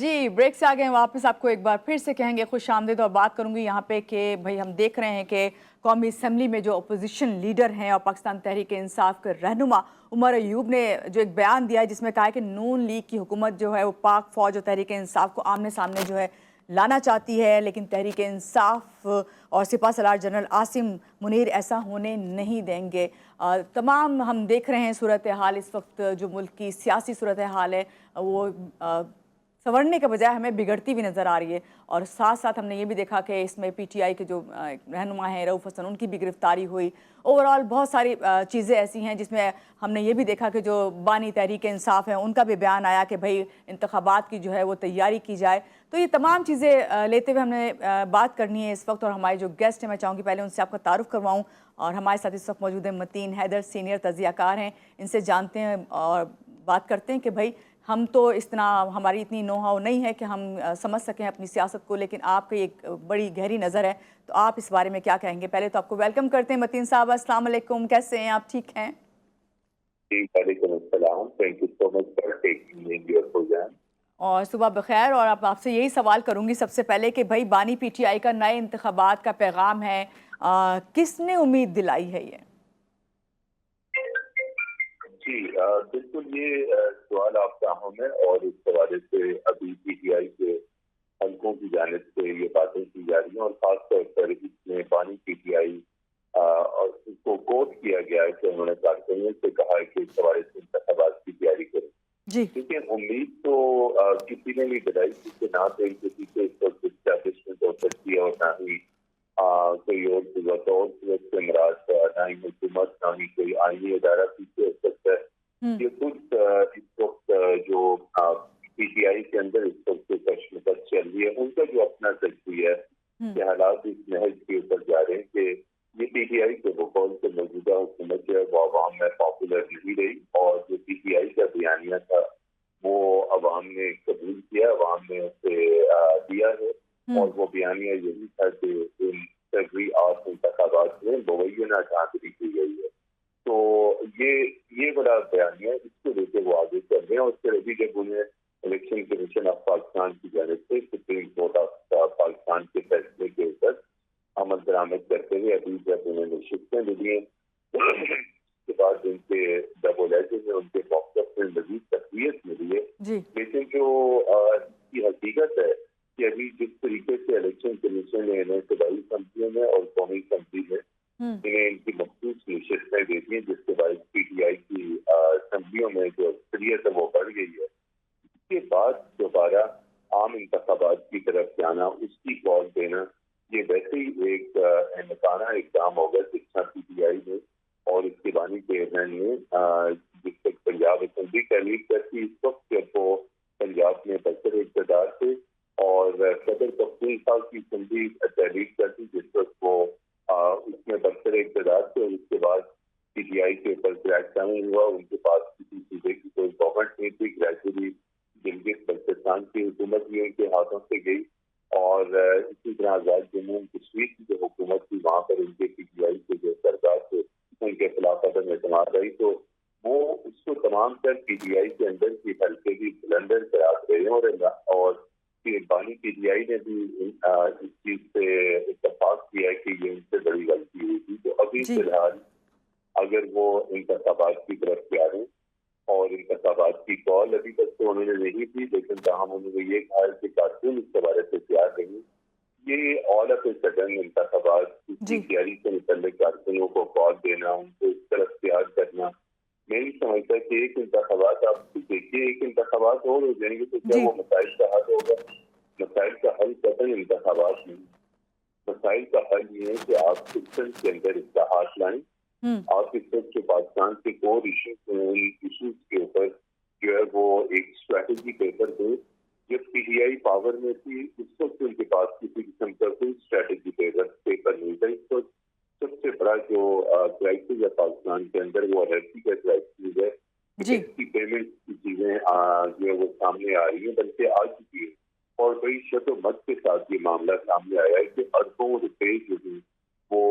जी, break से आ गए हैं वापस। आपको एक बार फिर से कहेंगे खुशामदीद और बात करूंगी यहाँ पे कि भाई हम देख रहे हैं कि कौमी असम्बली में जो अपोजिशन लीडर हैं और पाकिस्तान तहरीक इंसाफ के रहनुमा उमर अयूब ने जो एक बयान दिया है जिसमें कहा है कि नून लीग की हुकूमत जो है वो पाक फौज और तहरीक इंसाफ को आमने सामने जो है लाना चाहती है, लेकिन तहरीक इंसाफ और सिपह सलार जनरल आसिम मुनीर ऐसा होने नहीं देंगे। तमाम हम देख रहे हैं सूरत हाल इस वक्त जो मुल्क की सियासी सूरत हाल है वो संवरने के बजाय हमें बिगड़ती हुई नज़र आ रही है। और साथ साथ हमने ये भी देखा कि इसमें पीटीआई के जो रहनुमा हैं रऊफ़ हसन, उनकी भी गिरफ्तारी हुई। ओवरऑल बहुत सारी चीज़ें ऐसी हैं जिसमें हमने ये भी देखा कि जो बानी तहरीक इंसाफ है उनका भी बयान आया कि भाई इंतखाबात की जो है वो तैयारी की जाए। तो ये तमाम चीज़ें लेते हुए हमने बात करनी है इस वक्त। और हमारे जो गेस्ट हैं मैं चाहूँगी पहले उनसे आपका तारुफ करवाऊँ। और हमारे साथ इस वक्त मौजूद है मतीन हैदर, सीनियर तजियाकार हैं। इनसे जानते हैं और बात करते हैं कि भाई हम तो इस तरह हमारी इतनी नो हाउ नहीं है कि हम समझ सकें अपनी सियासत को, लेकिन आपकी एक बड़ी गहरी नज़र है, तो आप इस बारे में क्या कहेंगे? पहले तो आपको वेलकम करते हैं मतीन साहब। अस्सलाम वालेकुम, कैसे हैं आप? ठीक हैं? वालेकुम अस्सलाम, thank you so much for taking your program. और सुबह बखैर। और अब आपसे यही सवाल करूंगी सबसे पहले कि भाई बानी पीटीआई का नए इंतखाबात का पैगाम है, किसने उम्मीद दिलाई है ये? जी बिल्कुल, ये सवाल आपका अहम है और इस हवाले से अभी पीटीआई के हल्कों की जानिब से ये बातें की जा रही हैं और खासतौर पर इसमें बानी पीटीआई और उसको कोट किया गया है कि उन्होंने कारकुनों से कहा है कि इस हवाले से इंतखाबात की तैयारी करें। जी, लेकिन उम्मीद तो किसी ने नहीं दिलाई, क्योंकि ना तो इनके पीछे इस वक्त एस्टैब्लिशमेंट हो सकती है और ना ही कोई और सूरत से मुराद, ना ही हुकूमत, ना ही कोई आईनी अदारा पीछे हो सकता है। ये खुद इस वक्त जो पीटीआई के अंदर इस वक्त कश्मकश चल रही है, उनका जो अपना तजवीज़ है कि हालात इस नहज के ऊपर जा रहे हैं कि ये पीटीआई के बकौल से मौजूदा हुकूमत जो है वो अवाम में पॉपुलर नहीं रही और जो पीटीआई का बयानिया था वो अवाम ने कबूल किया, अवाम ने उसे दिया है। और वो बयानिया यही था कि इन फरवरी 8 इंतखाबात में मुबैना धांधली की गई है। तो ये बड़ा बयानिया, इसको लेकर वो आगे चल रहे हैं। और फिर अभी जब उन्हें इलेक्शन कमीशन ऑफ पाकिस्तान की जानिब से सुप्रीम कोर्ट ऑफ पाकिस्तान के फैसले के ऊपर अमल दरामद करते हुए अभी जब उन्हें शिफ्टें मिली हैं उसके बाद उनके डबोलाइजे में उनके मौक़िफ़ में मज़ीद तक़वियत मिली है। लेकिन जो इसकी हकीकत है कि अभी जिस तरीके से इलेक्शन कमीशन ने इन्हें सूबाई असम्बलियों में और कौमी असम्बली में इन्हें इनकी मखसूस नशिस्तें दी हैं, जिसके बाद पीटीआई की असम्बलियों में जो अक्सरियत है वो बढ़ गई है, इसके बाद दोबारा आम इंतखाबात की तरफ जाना, उसकी कॉल देना, ये वैसे ही एक अहमकाना इक़दाम होगा जिसका पीटीआई ने और इसके बानी चेयरमैन ने जिस तक पंजाब असम्बली तहलीक करती, इस वक्त जब वो पंजाब में बरसर इक़्तिदार थे और सदर पख्तूनख्वा की असम्बली तहलीक करती जिस वक्त वो उसमें बरसर इक़्तिदार थे। और उसके बाद पीटीआई के ऊपर क्रैकडाउन हुआ, उनके पास किसी सूबे की कोई गवर्नमेंट नहीं थी। ग्रेजुअली गिलगित बल्तिस्तान की हुकूमत भी उनके हाथों से गई और इसी तरह आज़ाद जम्मू कश्मीर की जो हुकूमत थी वहाँ पर उनके पीटीआई के जो सरकार थे उनके खिलाफ अदम एतमाद आई, तो वो उसको तमाम तर पीटीआई के अंदर की हल्के भी बुलंदर करार रहे हैं। और बानी पीटीआई ने भी इस चीज से इत्तेफाक किया है कि ये उनसे बड़ी गलती हुई थी। तो अभी फिलहाल अगर वो इंतखाबात की तरफ जा रहे और इंतखाबात की कॉल अभी तक तो उन्होंने नहीं थी, लेकिन ताहम उन्होंने ये कहा कि कारकुन इसके बारे से तैयार नहीं। ये ऑल ऑफ ए सडन इंतखाबात की तैयारी से मुतल्लिक कारकुनों को कॉल देना, उनको इस तरफ तैयार करना, मैं नहीं समझता कि एक इंतखाबात, आप देखिए एक इंतखाबात और हो जाएंगे तो क्या वो मसाइल का हल होगा? मसाइल का हल कतई इंतखाबात नहीं। मसाइल का हल ये है कि आप सिस्टम के अंदर इस्लाहात लाएं। आप इस वक्त जो पाकिस्तान के कोर इशूज हैं उन इशूज के ऊपर जो है वो एक स्ट्रैटेजी पेपर दे। जब पीटीआई पावर में थी उस वक्त उनके पास किसी किस्म का कोई स्ट्रैटेजी पेपर नहीं था। इस वक्त सबसे बड़ा जो क्राइसिस है पाकिस्तान के अंदर वो एनर्जी का क्राइसिस है। की पेमेंट की चीजें जो है वो सामने आ रही है, बल्कि आ चुकी है और बड़ी शदोमत के साथ ये मामला सामने आया है कि अरबों रुपए जो है वो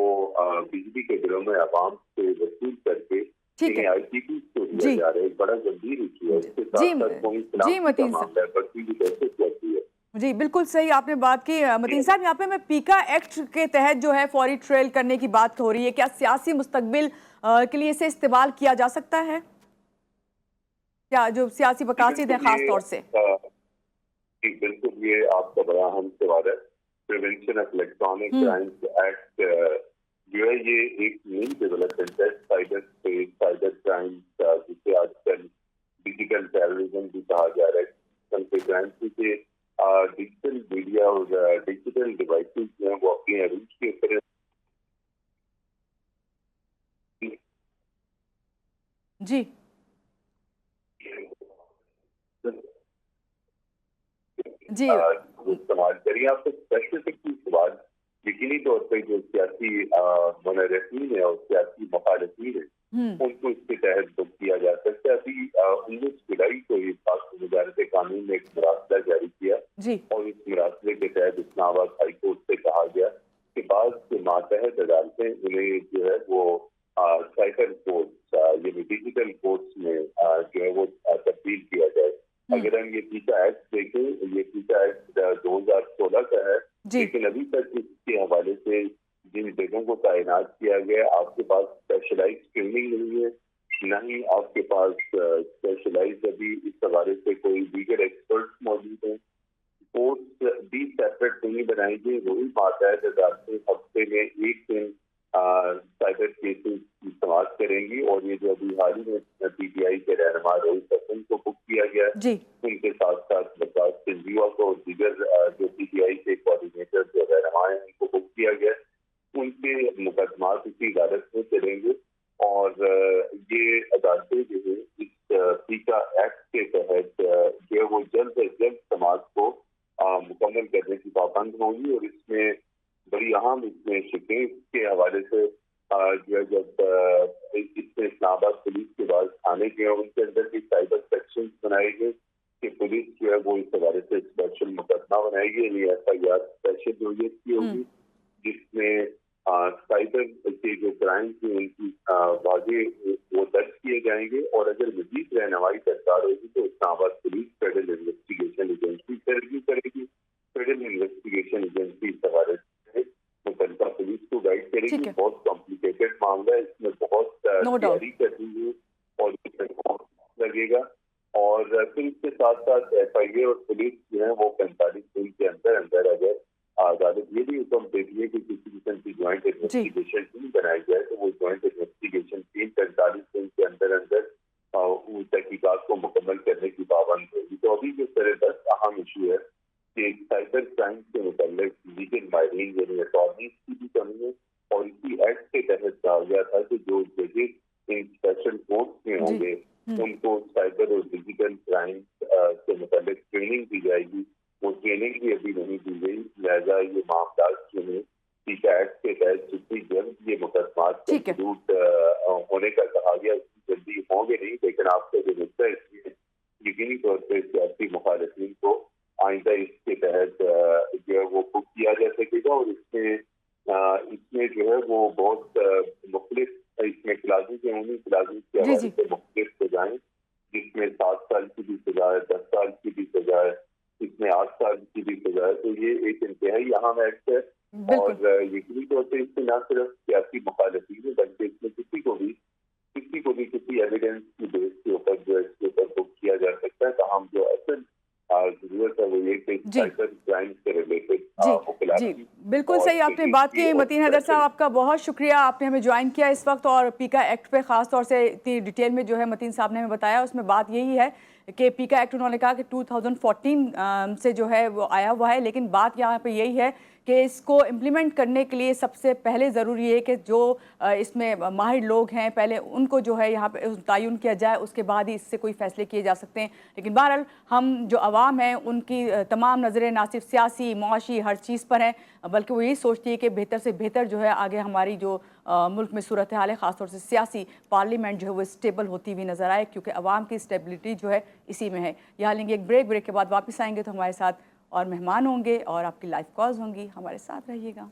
बिजली के बिलों में आवाम से वसूल करके इन्हें आईटीपी को दिया जा रहा है। बड़ा गंभीर इशू है। इसके साथ साथ कौमी सलामती का मामला है, बढ़ती हुई दहशतगर्दी जी, बिल्कुल सही आपने बात की। मतीन साहब, यहाँ पे मैं पीका एक्ट के तहत जो है फौरी ट्रायल करने की बात हो रही है। क्या सियासी मुस्तकबिल के लिए इसे इस्तेमाल किया जा सकता है? क्या जो सियासी मकासद हैं बिल्कुल खास तौर से? बिल्कुल ये आपका बड़ा अहम सवाल है। Prevention of electronic crimes act जो है ये एक नई डेवलपमेंट है साइबर स्पेस, साइबर क्राइम्स, जिसे आजकल डिजिटल टेररिज्म भी कहा जा रहा है। क्राइम्स के डिजिटल मीडिया और डिजिटल डिवाइसेस जो है वो अपने अरूज के ऊपर जी जी इस्तेमाल करिए। आपको स्पेसिफिक की सवाल यकीनी तौर पर जो सियासी मुनरफीन है और सियासी मुखालफीन है उनको इसके तहत बुक किया जा सकता है। अभी 19 जुलाई को ये वजारत कानून ने एक मरासला जारी किया जी और इस मरासले के तहत इस्लामाबाद हाई कोर्ट से कहा गया कि बाद के मातहत अदालतें उन्हें जो है वो साइबर कोर्ट्स यानी डिजिटल कोर्ट्स में जो है वो तब्दील किया जाए। अगर हम ये पीका एक्ट देखें, ये पीका एक्ट 2016 का है, लेकिन अभी तक इसके हवाले से जिन जगहों को तैनात किया गया, आपके पास स्पेशलाइज ट्रेनिंग नहीं है, न ही आपके पास स्पेशलाइज अभी इस हवाले से कोई लीगल एक्सपर्ट्स मौजूद हैं। कोर्ट्स भी सेपरेट नहीं बनाई गई। वही बात है अदालतें हफ्ते में एक दिन साइबर केसेस की समाप्त करेंगी और ये जो अभी हाल ही में पीटीआई के रहनुमा रोहित हसन को बुक किया गया है, उनके साथ साथ बजाज सिंधिया को और दीगर जो पीटीआई के कोऑर्डिनेटर जो रहनुमा है उनको बुक किया गया है। उनके मुकदमात इसी अदालत में चलेंगे और ये अदालतें जो है इस पीका एक्ट के तहत जो है वो जल्द से जल्द समाज को मुकम्मल करने की पाबंद होगी। और इसमें बड़ी अहम इसमें शिकें के हवाले से जो है जब इसमें इस्लामाबाद पुलिस के बाद थाने के उनके अंदर भी साइबर सेक्शन बनाए गए कि पुलिस जो है वो इस हवाले से स्पेशल मुकदमा बनाएगी, यानी FIR स्पेशल की होगी जिसमें साइबर के जो क्राइम्स हैं उनकी वाजे वो दर्ज किए जाएंगे। और अगर मजीद रहनुमाई दरकार होगी तो Islamabad police federal investigation agency से रिव्यू करेगी। फेडरल इन्वेस्टिगेशन एजेंसी इस हवाले से मुतल्लिका पुलिस को गाइड करेगी। बहुत कॉम्प्लिकेटेड मामला है, इसमें बहुत तैयारी करनी है और लगेगा। और फिर इसके साथ साथ FIA और पुलिस जो है वो 45 दिन के अंदर अंदर अगर अदालत ये भी हुक्म देती है कि किसी किस्म की ज्वाइंट इन्वेस्टिगेशन टीम बनाई जाए तो वो ज्वाइंट इन्वेस्टिगेशन टीम 45 दिन के अंदर अंदर उन तहकीकात को मुकम्मल करने की पाबंद होगी। तो अभी जो सरदस्त अहम इशू है कि साइबर क्राइम से मुतल्लिक लीगल माहिरीन यानी अटॉर्नीज की भी कमी है। और इसी एक्ट के तहत कहा गया था कि जो जजेस इन स्पेशल कोर्ट्स में होंगे उनको साइबर और डिजिटल क्राइम से मुतल्लिक ट्रेनिंग दी जाएगी। वो ट्रेनिंग भी अभी नहीं दी गई, लिहाजा ये मामला जो है पीका एक्ट के तहत जितनी जल्द ये मुकदमात होने का कहा गया उतनी जल्दी होंगे नहीं। लेकिन आपका जो मुद्दा है इसलिए यकीनी तौर पर सियासी मुखालिफिन को आइंदा इसके तहत जो है वो बुक किया जा सकेगा। और इसमें जो है वो बहुत मुख्तलिफ इसमें क्लासेस हैं, उन्हीं क्लासेस के हवाले से मुख्तलिफ सजाएं जिसमें 7 साल की भी सजा है, 10 साल की भी सजा है, इसमें 8 साल की भी सजा है। तो ये एक इंतहाई अहम एक्ट है और यकीनी तौर पर इसमें न सिर्फ सियासी मुखालिफिन है बल्कि इसमें किसी को भी किसी एविडेंस की बेस के ऊपर जो है इसके ऊपर बुक किया जा सकता है। तो हम जो असल जरूरत है वो ये कि साइबर क्राइम से रिलेटेड जी बिल्कुल सही आपने बात की। मतीन हैदर साहब, आपका बहुत शुक्रिया, आपने हमें ज्वाइन किया इस वक्त और पीका एक्ट पे खास तौर से इतनी डिटेल में जो है मतीन साहब ने हमें बताया। उसमें बात यही है कि पीका एक्ट उन्होंने कहा कि 2014 से जो है वो आया हुआ है, लेकिन बात यहाँ पे यही है कि इसको इम्प्लीमेंट करने के लिए सबसे पहले ज़रूरी है कि जो इसमें माहिर लोग हैं पहले उनको जो है यहाँ पे तयन किया जाए, उसके बाद ही इससे कोई फ़ैसले किए जा सकते हैं। लेकिन बहरहाल हम जो आवाम हैं उनकी तमाम नज़रें ना सिर्फ सियासी मुआशी हर चीज़ पर हैं, बल्कि वो यही सोचती है कि बेहतर से बेहतर जो है आगे हमारी जो मुल्क में सूरत हाल है, ख़ासतौर से सियासी पार्लियामेंट जो है वो स्टेबल होती हुई नज़र आए, क्योंकि आवाम की स्टेबिलिटी जो है इसी में है। यहाँ लेंगे एक ब्रेक के बाद वापस आएंगे तो हमारे साथ और मेहमान होंगे और आपकी लाइव कॉल्स होंगी। हमारे साथ रहिएगा।